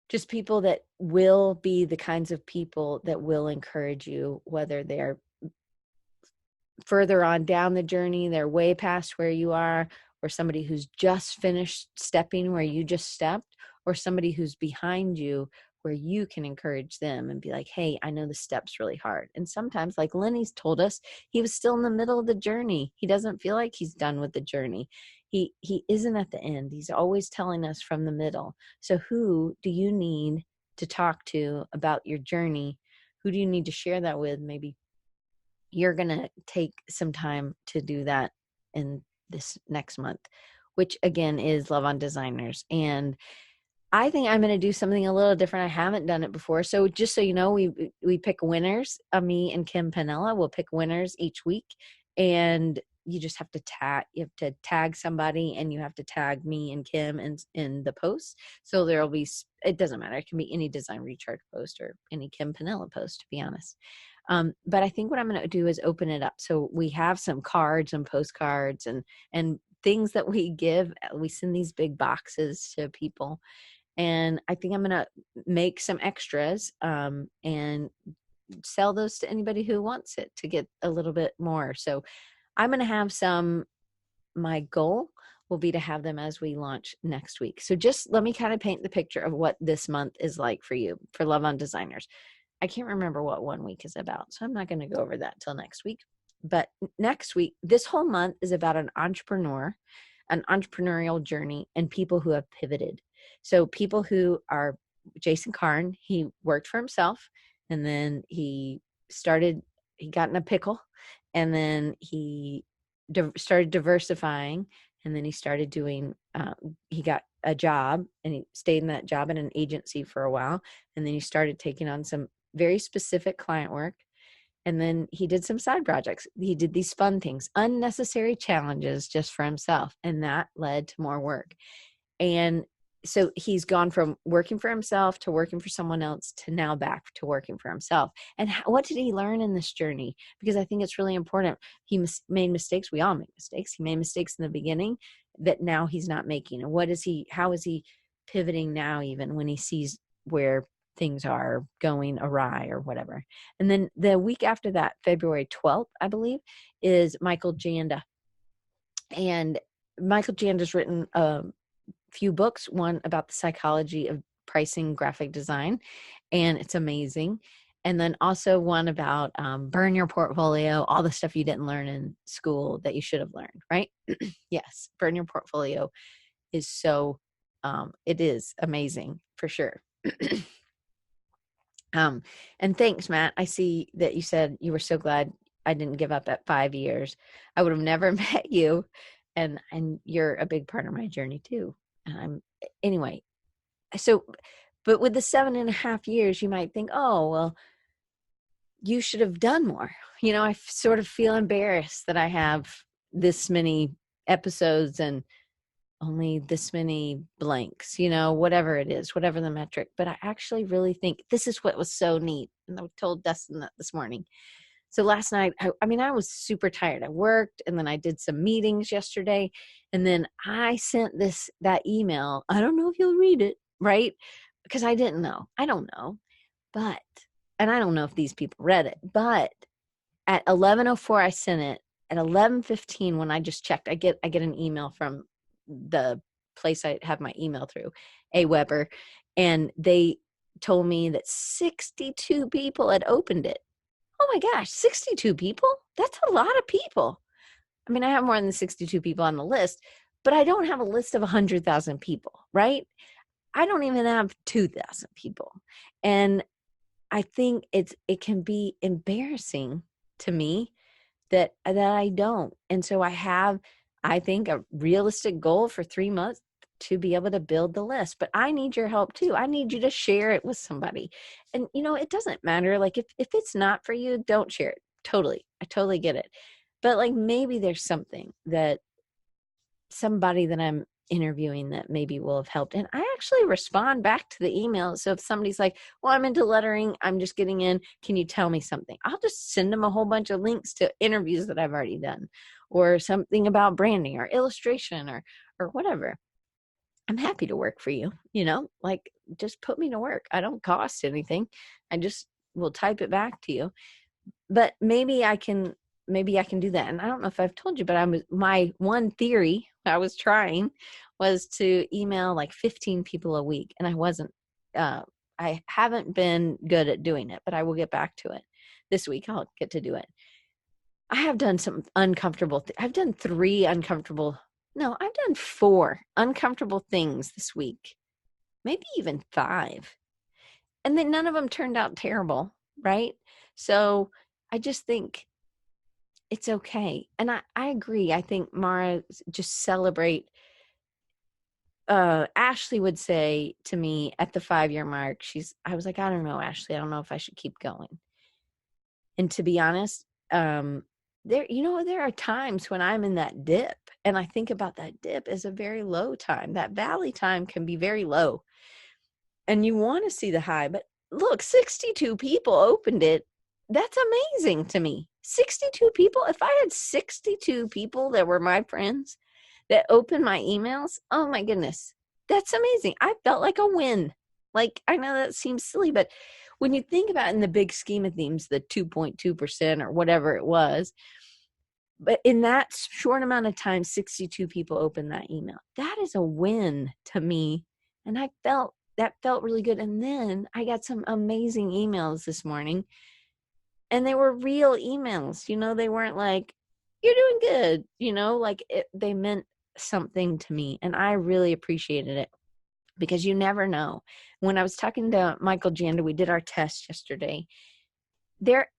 just people that will be the kinds of people that will encourage you, whether they're further on down the journey, they're way past where you are, or somebody who's just finished stepping where you just stepped, or somebody who's behind you where you can encourage them and be like, hey, I know the step's really hard. And sometimes, like Lenny's told us, he was still in the middle of the journey. He doesn't feel like he's done with the journey. He isn't at the end. He's always telling us from the middle. So who do you need to talk to about your journey? Who do you need to share that with? Maybe you're going to take some time to do that in this next month, which again is Love on Designers. And I think I'm going to do something a little different. I haven't done it before. So just so you know, we pick winners. Me and Kim Panella will pick winners each week. And you just have to tag somebody, and you have to tag me and Kim in the post. So there'll be, it doesn't matter. It can be any Design Recharge post or any Kim Panella post, to be honest. But I think what I'm going to do is open it up. So we have some cards and postcards and things that we give. We send these big boxes to people. And I think I'm going to make some extras and sell those to anybody who wants it to get a little bit more. So I'm going to have my goal will be to have them as we launch next week. So just let me kind of paint the picture of what this month is like for you, for Love on Designers. I can't remember what 1 week is about, so I'm not going to go over that till next week. But next week, this whole month is about an entrepreneurial journey, and people who have pivoted. So people who are Jason Karn, he worked for himself, and then he got in a pickle, and then he started diversifying, and then he started doing, he got a job, and he stayed in that job in an agency for a while, and then he started taking on some very specific client work. And then he did some side projects. He did these fun things, unnecessary challenges just for himself. And that led to more work. And so he's gone from working for himself to working for someone else to now back to working for himself. And what did he learn in this journey? Because I think it's really important. He made mistakes. We all make mistakes. He made mistakes in the beginning. that now he's not making? And how is he pivoting now, even when he sees where things are going awry or whatever? And then the week after that, February 12th, I believe, is Michael Janda. And Michael Janda's written a few books, one about the psychology of pricing graphic design, and it's amazing. And then also one about burn your portfolio, all the stuff you didn't learn in school that you should have learned, right? Yes, burn your portfolio is so, it is amazing for sure. And thanks, Matt. I see that you said you were so glad I didn't give up at 5 years. I would have never met you, and you're a big part of my journey too. And anyway. So, but with the 7.5 years, you might think, oh, well, you should have done more. I sort of feel embarrassed that I have this many episodes and only this many blanks, whatever it is, whatever the metric. But I actually really think this is what was so neat. And I told Dustin that this morning. So last night, I was super tired. I worked and then I did some meetings yesterday. And then I sent that email. I don't know if you'll read it, right? Because I didn't know. I don't know. And I don't know if these people read it, but at 11:04, I sent it. At 11:15, when I just checked, I get an email from the place I have my email through, AWeber, and they told me that 62 people had opened it. Oh my gosh, 62 people? That's a lot of people. I mean, I have more than 62 people on the list, but I don't have a list of 100,000 people, right? I don't even have 2,000 people. And I think it can be embarrassing to me that I don't. And so I have, I think, a realistic goal for 3 months to be able to build the list. But I need your help too. I need you to share it with somebody. And it doesn't matter. Like if it's not for you, don't share it. Totally. I totally get it. But like maybe there's something that somebody that I'm interviewing that maybe will have helped. And I actually respond back to the email. So if somebody's like, well, I'm into lettering, I'm just getting in, can you tell me something? I'll just send them a whole bunch of links to interviews that I've already done, or something about branding or illustration or whatever. I'm happy to work for you, like just put me to work. I don't cost anything. I just will type it back to you. But maybe I can do that. And I don't know if I've told you, but my one theory I was trying was to email like 15 people a week. And I haven't been good at doing it, but I will get back to it this week. I'll get to do it. I have done some uncomfortable. I've done 4 uncomfortable things this week, maybe even 5. And then none of them turned out terrible, right? So I just think it's okay. And I agree. I think Mara, just celebrate. Ashley would say to me at the 5-year mark, I was like, I don't know, Ashley, I don't know if I should keep going. And to be honest, there are times when I'm in that dip and I think about that dip as a very low time. That valley time can be very low and you want to see the high, but look, 62 people opened it. That's amazing to me. 62 people. If I had 62 people that were my friends that opened my emails, oh my goodness, that's amazing. I felt like a win. Like, I know that seems silly, but when you think about it in the big scheme of things, the 2.2% or whatever it was, but in that short amount of time, 62 people opened that email. That is a win to me. And that felt really good. And then I got some amazing emails this morning. And they were real emails, they weren't like, you're doing good, they meant something to me. And I really appreciated it because you never know. When I was talking to Michael Janda, we did our test yesterday.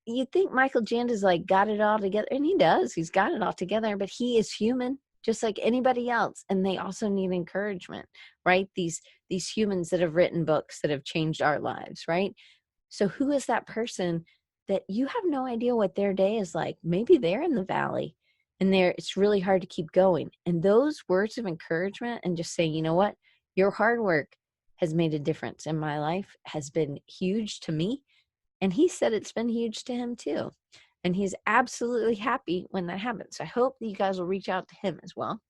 You think Michael Janda's like got it all together, and he does. He's got it all together, but he is human just like anybody else. And they also need encouragement, right? These humans that have written books that have changed our lives, right? So who is that person that you have no idea what their day is like? Maybe they're in the valley and it's really hard to keep going. And those words of encouragement and just saying, you know what, your hard work has made a difference in my life, has been huge to me. And he said it's been huge to him too. And he's absolutely happy when that happens. So I hope that you guys will reach out to him as well.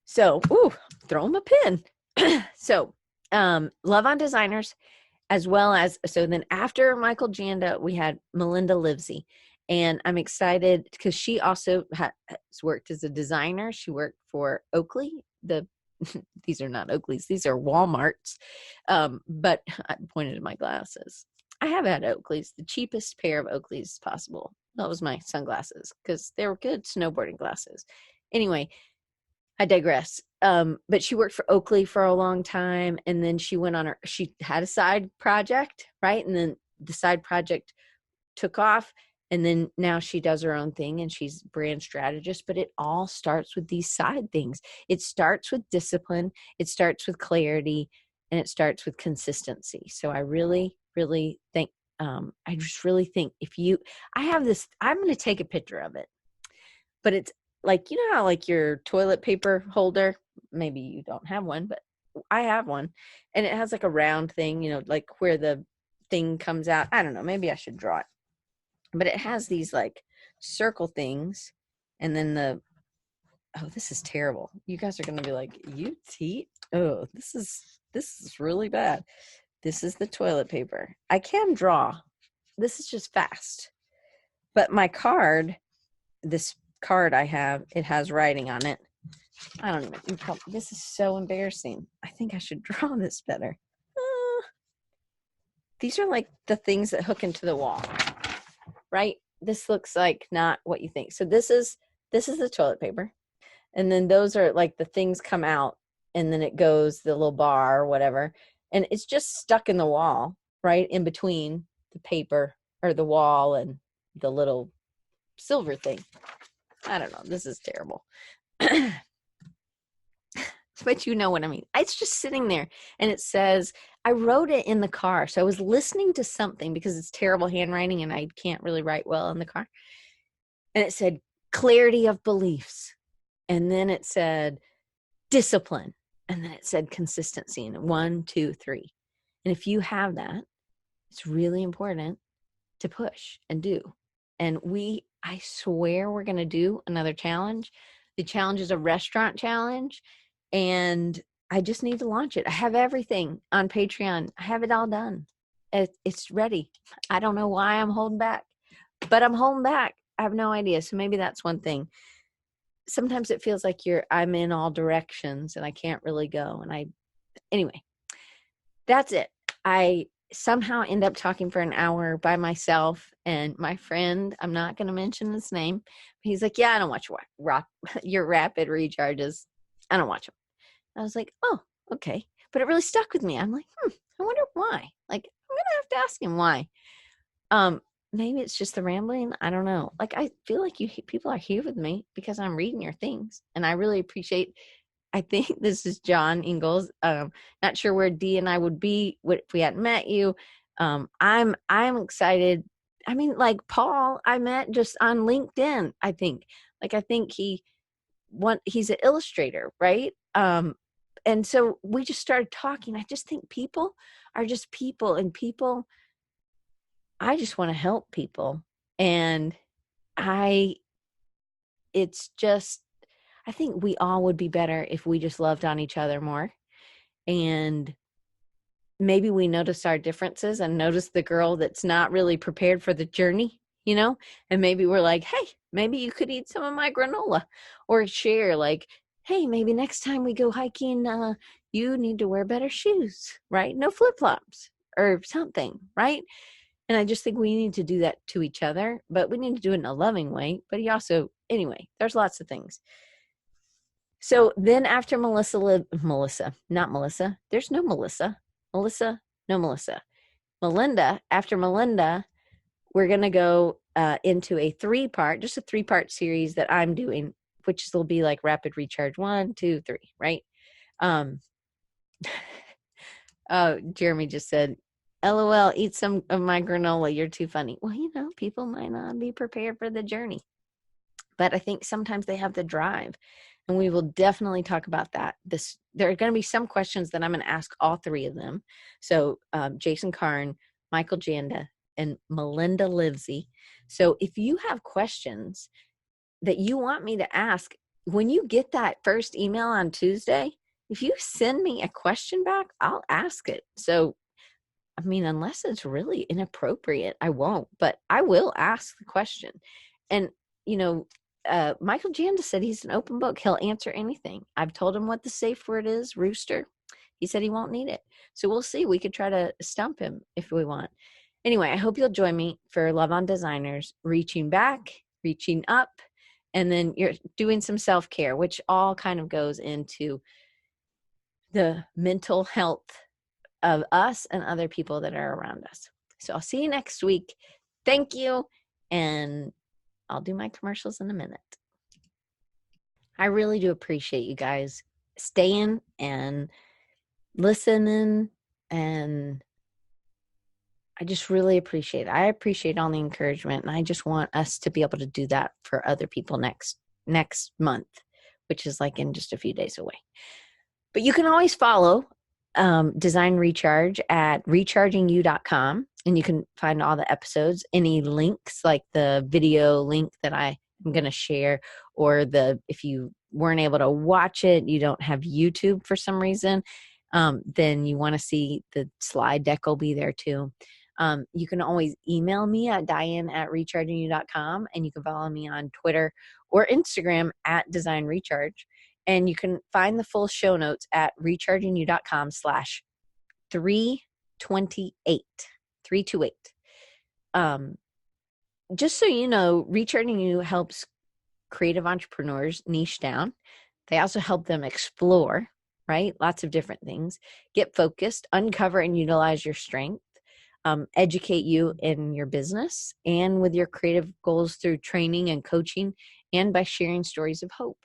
So, throw him a pin. So, Love on Designers, as well as, so then after Michael Janda, we had Melinda Livesey. And I'm excited because she also has worked as a designer. She worked for Oakley. These are not Oakley's, these are Walmart's. But I pointed to my glasses. I have had Oakley's, the cheapest pair of Oakley's possible. That was my sunglasses because they were good snowboarding glasses. Anyway, I digress. But she worked for Oakley for a long time. And then she went on she had a side project, right? And then the side project took off. And then now she does her own thing and she's brand strategist, but it all starts with these side things. It starts with discipline. It starts with clarity, and it starts with consistency. So I really, really think, I just really think I have this, I'm going to take a picture of it, but it's like, you know how like your toilet paper holder, maybe you don't have one, but I have one, and it has like a round thing, like where the thing comes out. I don't know, maybe I should draw it. But it has these like circle things, and then this is terrible. You guys are going to be like, oh, this is really bad. This is the toilet paper. I can draw. This is just fast. But my card, this card I have, it has writing on it. I don't even, this is so embarrassing. I think I should draw this better. These are like the things that hook into the wall. Right? This looks like not what you think. So this is the toilet paper. And then those are like the things come out, and then it goes the little bar or whatever. And it's just stuck in the wall, right? In between the paper or the wall and the little silver thing. I don't know. This is terrible. But you know what I mean. It's just sitting there, and it says, I wrote it in the car. So I was listening to something because it's terrible handwriting and I can't really write well in the car. And it said clarity of beliefs. And then it said discipline. And then it said consistency. And 1, 2, 3. And if you have that, it's really important to push and do. And I swear we're going to do another challenge. The challenge is a restaurant challenge. And I just need to launch it. I have everything on Patreon. I have it all done. It's ready. I don't know why I'm holding back, but I'm holding back. I have no idea. So maybe that's one thing. Sometimes it feels like I'm in all directions and I can't really go. Anyway, that's it. I somehow end up talking for an hour by myself, and my friend, I'm not going to mention his name. He's like, yeah, I don't watch your rapid recharges. I don't watch them. I was like, oh, okay. But it really stuck with me. I'm like, I wonder why. Like, I'm going to have to ask him why. Maybe it's just the rambling. I don't know. Like, I feel like people are here with me because I'm reading your things. And I really appreciate, I think this is John Ingalls. Not sure where Dee and I would be if we hadn't met you. I'm excited. I mean, like Paul, I met just on LinkedIn, I think. Like, I think he's an illustrator, right? And so we just started talking. I just think people are just people, and I just want to help people. And I think we all would be better if we just loved on each other more. And maybe we notice our differences and notice the girl that's not really prepared for the journey, and maybe we're like, hey, maybe you could eat some of my granola, or share like, hey, maybe next time we go hiking, you need to wear better shoes, right? No flip-flops or something, right? And I just think we need to do that to each other, but we need to do it in a loving way. But anyway, there's lots of things. So then after there's no Melissa. Melinda, after Melinda, we're going to go into a 3-part series that I'm doing, which will be like rapid recharge 1, 2, 3, right? Jeremy just said, LOL, eat some of my granola. You're too funny. Well, people might not be prepared for the journey, but I think sometimes they have the drive, and we will definitely talk about that. There are going to be some questions that I'm going to ask all 3 of them. So Jason Karn, Michael Janda, and Melinda Livesey. So if you have questions that you want me to ask, when you get that first email on Tuesday, if you send me a question back, I'll ask it. So, I mean, unless it's really inappropriate, I won't, but I will ask the question. And, you know, Michael Janda said he's an open book. He'll answer anything. I've told him what the safe word is, rooster. He said he won't need it. So we'll see. We could try to stump him if we want. Anyway, I hope you'll join me for Love on Designers, reaching back, reaching up, and then you're doing some self-care, which all kind of goes into the mental health of us and other people that are around us. So I'll see you next week. Thank you. And I'll do my commercials in a minute. I really do appreciate you guys staying and listening, and I just really appreciate it. I appreciate all the encouragement, and I just want us to be able to do that for other people next month, which is like in just a few days away. But you can always follow Design Recharge at rechargingyou.com, and you can find all the episodes, any links like the video link that I am going to share, or if you weren't able to watch it, you don't have YouTube for some reason, then you want to see the slide deck will be there too. You can always email me at diane@rechargingyou.com, and you can follow me on Twitter or Instagram at Design Recharge. And you can find the full show notes at rechargingyou.com/328. 328. Just so you know, Recharging You helps creative entrepreneurs niche down. They also help them explore, right? Lots of different things. Get focused, uncover and utilize your strength, educate you in your business and with your creative goals through training and coaching, and by sharing stories of hope.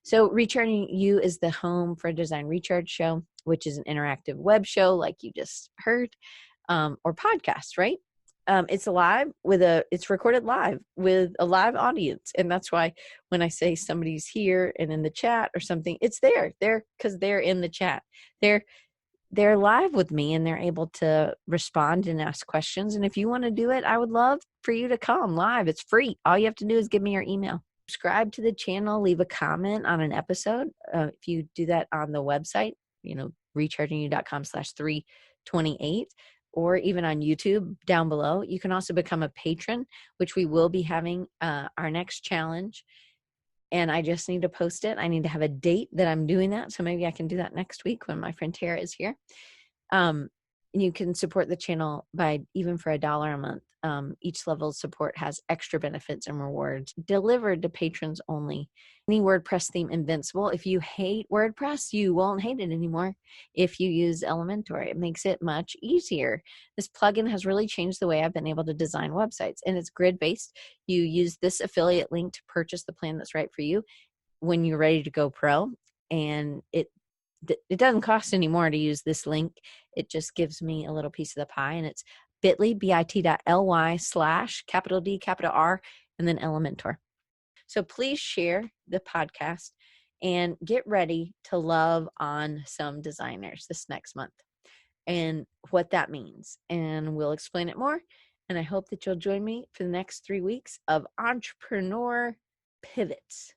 So Recharging You is the home for Design Recharge Show, which is an interactive web show like you just heard, or podcast, right? It's it's recorded live with a live audience. And that's why when I say somebody's here and in the chat or something, it's there. Because they're in the chat. They're live with me, and they're able to respond and ask questions. And if you want to do it, I would love for you to come live. It's free. All you have to do is give me your email. Subscribe to the channel, leave a comment on an episode. If you do that on the website, rechargingyou.com/328, or even on YouTube down below. You can also become a patron, which we will be having our next challenge. And I just need to post it. I need to have a date that I'm doing that. So maybe I can do that next week when my friend Tara is here. You can support the channel by even for $1 a month. Each level of support has extra benefits and rewards delivered to patrons only. Any WordPress theme invincible. If you hate WordPress, you won't hate it anymore if you use Elementor. It makes it much easier. This plugin has really changed the way I've been able to design websites, and it's grid-based. You use this affiliate link to purchase the plan that's right for you when you're ready to go pro, and it doesn't cost any more to use this link. It just gives me a little piece of the pie, and it's bit.ly/D R and then Elementor. So please share the podcast and get ready to love on some designers this next month and what that means. And we'll explain it more. And I hope that you'll join me for the next 3 weeks of Entrepreneur Pivots.